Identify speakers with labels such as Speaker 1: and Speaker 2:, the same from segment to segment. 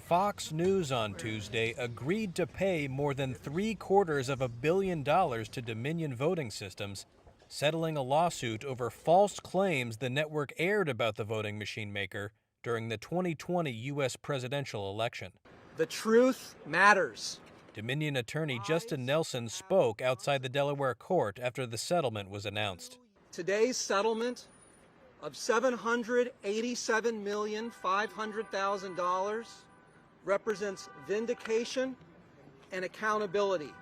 Speaker 1: Fox News on Tuesday agreed to pay more than $750 million to Dominion Voting Systems, settling a lawsuit over false claims the network aired about the voting machine maker during the 2020 U.S. presidential election.
Speaker 2: The truth matters.
Speaker 1: Dominion attorney Justin Nelson spoke outside the Delaware court after the settlement was announced.
Speaker 2: Today's settlement of $787,500,000 represents vindication and accountability.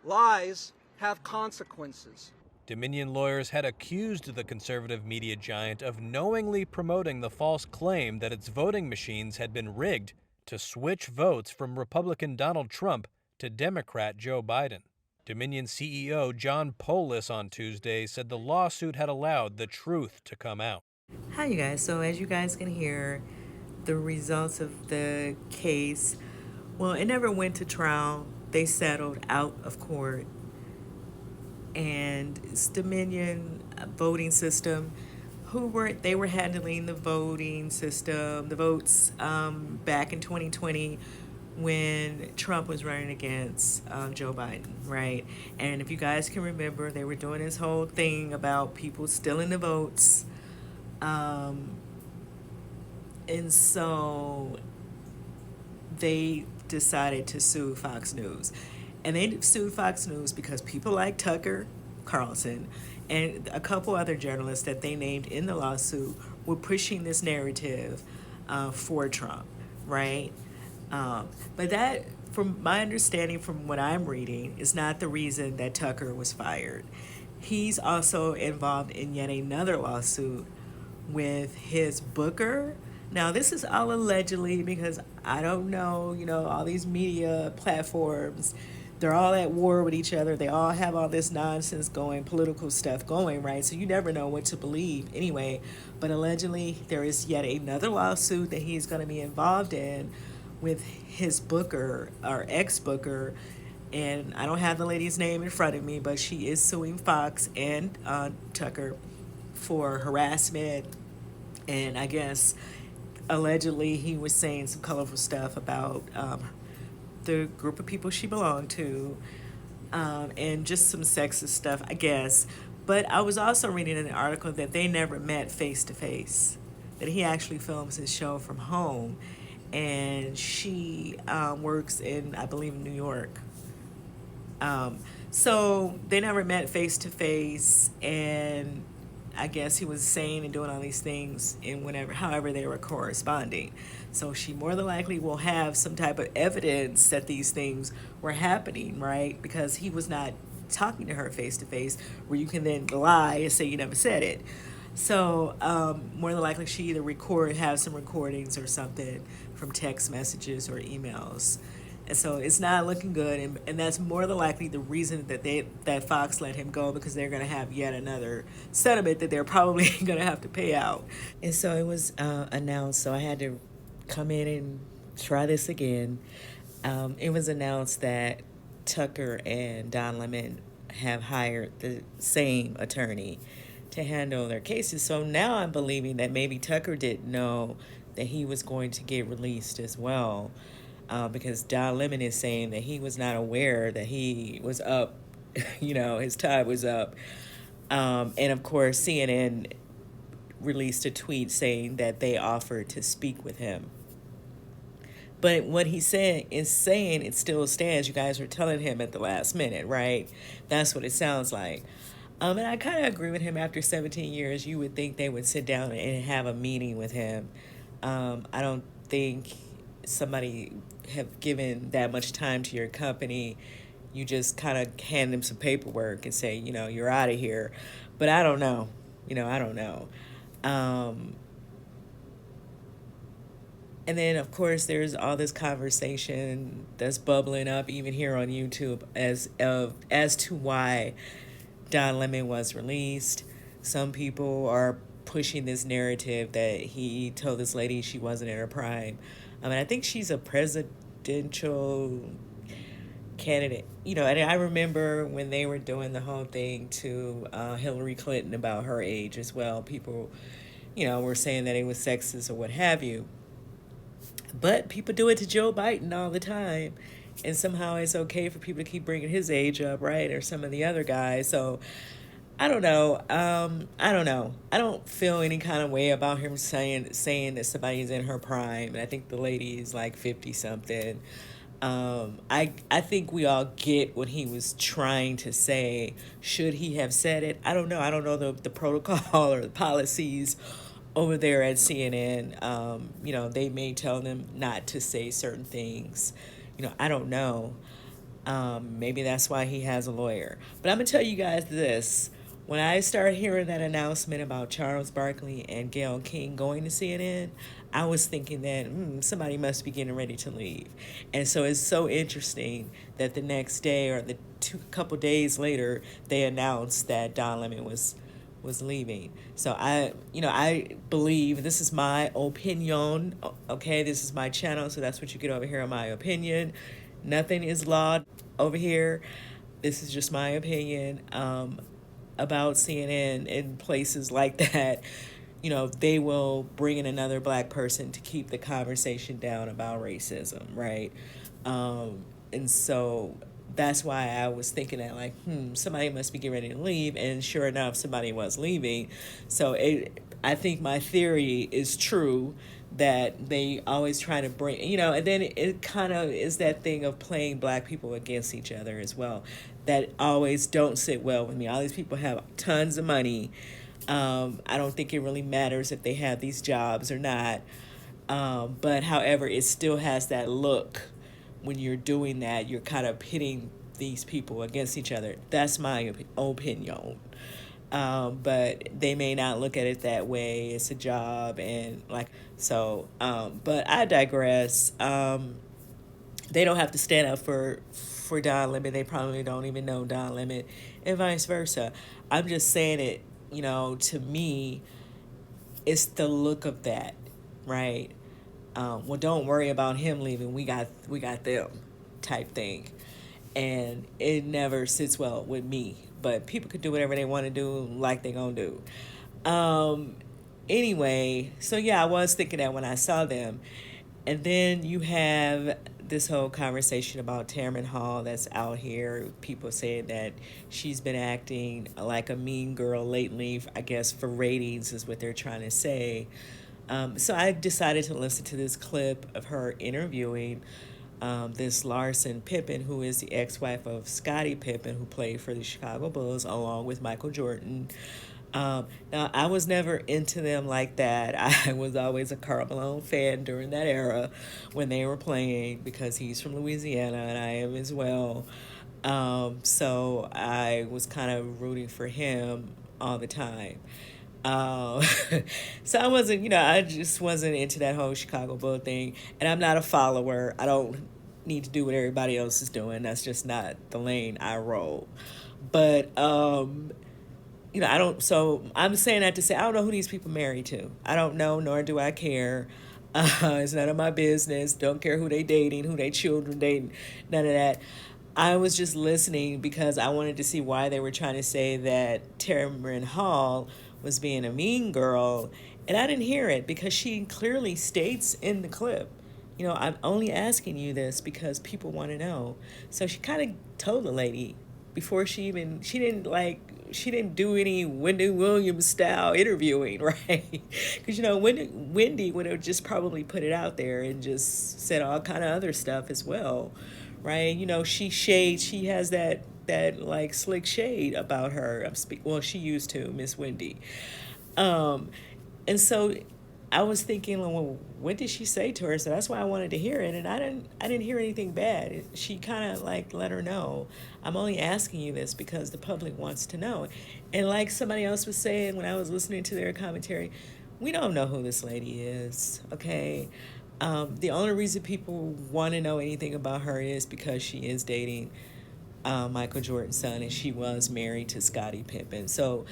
Speaker 2: Lies have consequences.
Speaker 1: Dominion lawyers had accused the conservative media giant of knowingly promoting the false claim that its voting machines had been rigged to switch votes from Republican Donald Trump to Democrat Joe Biden. Dominion CEO John Polis on Tuesday said the lawsuit had allowed the truth to come out.
Speaker 3: Hi, you guys. So, as you guys can hear, the results of the case, well, it never went to trial. They settled out of court. And it's Dominion voting system, they were handling the voting system, the votes back in 2020 when Trump was running against Joe Biden, right? And if you guys can remember, they were doing this whole thing about people stealing the votes. And so they decided to sue Fox News. And they sued Fox News because people like Tucker Carlson and a couple other journalists that they named in the lawsuit were pushing this narrative for Trump, right? But that, from my understanding, from what I'm reading, is not the reason that Tucker was fired. He's also involved in yet another lawsuit with his booker. Now, this is all allegedly because I don't know, all these media platforms, they're all at war with each other. They all have all this nonsense going, political stuff going, right? So you never know what to believe anyway. But allegedly, there is yet another lawsuit that he's going to be involved in with his booker, or ex-booker, and I don't have the lady's name in front of me, but she is suing Fox and Tucker for harassment, and I guess allegedly he was saying some colorful stuff about the group of people she belonged to, and just some sexist stuff, I guess. But I was also reading in an article that they never met face to face, that he actually films his show from home, and she works in, I believe, New York. So they never met face to face, and I guess he was saying and doing all these things in however they were corresponding. So she more than likely will have some type of evidence that these things were happening, right? Because he was not talking to her face to face, where you can then lie and say you never said it. So more than likely she either have some recordings or something from text messages or emails. And so it's not looking good, and that's more than likely the reason that Fox let him go, because they're going to have yet another settlement that they're probably going to have to pay out. And so it was announced, so I had to come in and try this again. It was announced that Tucker and Don Lemon have hired the same attorney to handle their cases. So now I'm believing that maybe Tucker didn't know that he was going to get released as well. Because Don Lemon is saying that he was not aware that he was up, his time was up. And of course, CNN released a tweet saying that they offered to speak with him. But what he said is saying it still stands. You guys were telling him at the last minute, right? That's what it sounds like. And I kind of agree with him. After 17 years, you would think they would sit down and have a meeting with him. I don't think somebody have given that much time to your company. You just kind of hand them some paperwork and say, you're out of here. But I don't know. I don't know. And then, of course, there's all this conversation that's bubbling up even here on YouTube as to why Don Lemon was released. Some people are pushing this narrative that he told this lady she wasn't in her prime. I think she's a presidential candidate. And I remember when they were doing the whole thing to Hillary Clinton about her age as well. People, were saying that it was sexist or what have you. But people do it to Joe Biden all the time. And somehow it's okay for people to keep bringing his age up, right? Or some of the other guys. So I don't know. I don't know. I don't feel any kind of way about him saying that somebody's in her prime, and I think the lady is like 50 something. I think we all get what he was trying to say. Should he have said it? I don't know. I don't know the protocol or the policies over there at CNN. They may tell them not to say certain things. I don't know. Maybe that's why he has a lawyer. But I'm going to tell you guys this. When I started hearing that announcement about Charles Barkley and Gayle King going to CNN, I was thinking that somebody must be getting ready to leave. And so it's so interesting that the next day or the couple days later, they announced that Don Lemon was leaving. So I believe, this is my opinion. Okay, this is my channel, so that's what you get over here, my opinion. Nothing is law over here. This is just my opinion about CNN in places like that. They will bring in another black person to keep the conversation down about racism, right? And so that's why I was thinking that, like, somebody must be getting ready to leave. And sure enough, somebody was leaving. So I think my theory is true, that they always try to bring, and then it kind of is that thing of playing black people against each other as well. That always don't sit well with me. All these people have tons of money. I don't think it really matters if they have these jobs or not. But however, it still has that look when you're doing that. You're kind of pitting these people against each other. That's my opinion. But they may not look at it that way. It's a job, and but I digress. They don't have to stand up for Don Lemon. They probably don't even know Don Lemon, and vice versa. I'm just saying it. To me, it's the look of that, right? Well, don't worry about him leaving. We got them, type thing, and it never sits well with me. But people could do whatever they want to do, like they gonna do. Anyway, so yeah, I was thinking that when I saw them, and then you have this whole conversation about Tamron Hall that's out here. People saying that she's been acting like a mean girl lately, I guess for ratings is what they're trying to say. So I decided to listen to this clip of her interviewing this Larson Pippen, who is the ex-wife of Scottie Pippen, who played for the Chicago Bulls along with Michael Jordan. Now, I was never into them like that. I was always a Karl Malone fan during that era when they were playing, because he's from Louisiana and I am as well. So I was kind of rooting for him all the time. Um, so I wasn't, I just wasn't into that whole Chicago Bull thing. And I'm not a follower. I don't need to do what everybody else is doing. That's just not the lane I roll. But I don't, so I'm saying that to say I don't know who these people married to. I don't know, nor do I care. It's none of my business. Don't care who they dating, who they children dating, none of that. I was just listening because I wanted to see why they were trying to say that Tamron Hall was being a mean girl, and I didn't hear it because she clearly states in the clip, I'm only asking you this because people want to know. So she kind of told the lady before she didn't do any Wendy Williams style interviewing, right? Because Wendy would have just probably put it out there and just said all kind of other stuff as well, right? She has that like slick shade about her. Well, she used to, Miss Wendy. And so I was thinking, well, what did she say to her? So that's why I wanted to hear it, and I didn't hear anything bad. She kind of like let her know, I'm only asking you this because the public wants to know. And like somebody else was saying when I was listening to their commentary, we don't know who this lady is, okay? The only reason people want to know anything about her is because she is dating Michael Jordan's son, and she was married to Scottie Pippen. So,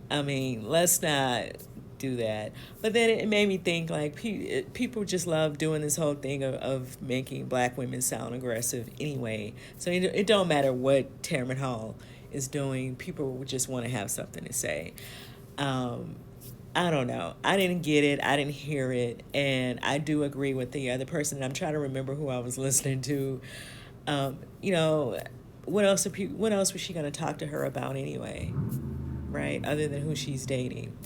Speaker 3: I mean, let's not do that. But then it made me think, like, people just love doing this whole thing of making black women sound aggressive anyway. So it don't matter what Tamron Hall is doing. People just want to have something to say. I don't know. I didn't get it. I didn't hear it. And I do agree with the other person. And I'm trying to remember who I was listening to. You know, what else was she going to talk to her about anyway? Right? Other than who she's dating.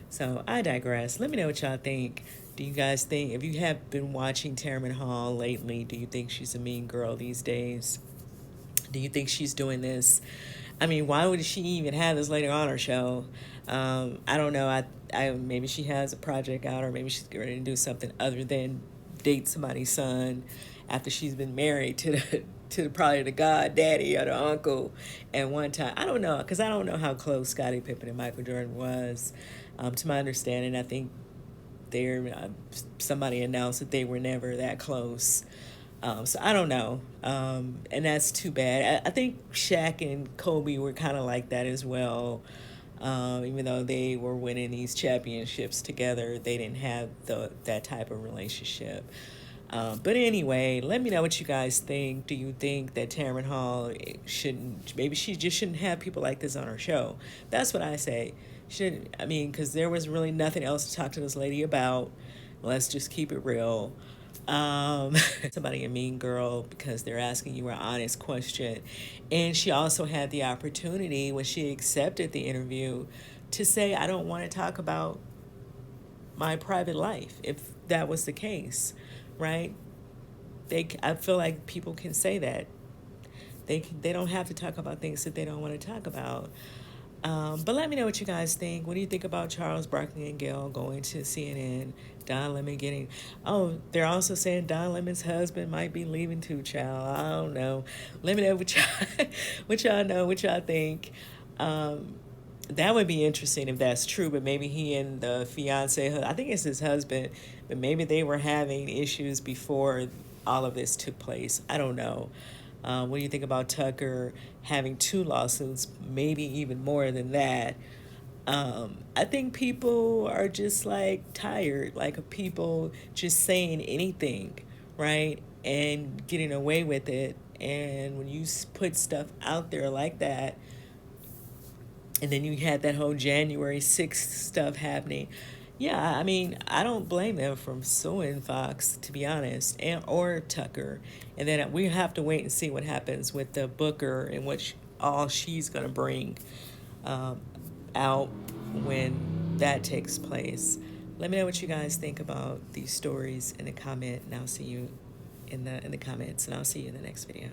Speaker 3: So I digress. Let me know what y'all think. Do you guys think, if you have been watching Tamron Hall lately, do you think she's a mean girl these days? Do you think she's doing this? I mean, why would she even have this later on her show? I don't know. Maybe she has a project out, or maybe she's ready to do something other than date somebody's son after she's been married to the probably the goddaddy or the uncle at one time. I don't know, because I don't know how close Scottie Pippen and Michael Jordan was. To my understanding, I think somebody announced that they were never that close. So I don't know, and that's too bad. I think Shaq and Kobe were kind of like that as well. Even though they were winning these championships together, they didn't have that type of relationship. But anyway, let me know what you guys think. Do you think that Tamron Hall maybe she just shouldn't have people like this on her show? That's what I say. I mean, because there was really nothing else to talk to this lady about. Let's just keep it real. Somebody a mean girl because they're asking you an honest question. And she also had the opportunity when she accepted the interview to say, I don't want to talk about my private life, if that was the case, right? I feel like people can say that. They don't have to talk about things that they don't want to talk about. But let me know what you guys think. What do you think about Charles Barkley and Gail going to CNN? Don Lemon getting... Oh, they're also saying Don Lemon's husband might be leaving too, child. I don't know. Let me know what y'all think. That would be interesting if that's true, but maybe he and the fiance, I think it's his husband, but maybe they were having issues before all of this took place. I don't know. What do you think about Tucker having 2 lawsuits, maybe even more than that? I think people are just like tired, like of people just saying anything, right? And getting away with it. And when you put stuff out there like that, and then you had that whole January 6th stuff happening. Yeah, I mean, I don't blame them for suing Fox, to be honest, or Tucker. And then we have to wait and see what happens with the Booker and all she's going to bring out when that takes place. Let me know what you guys think about these stories in the comment, and I'll see you in the comments, and I'll see you in the next video.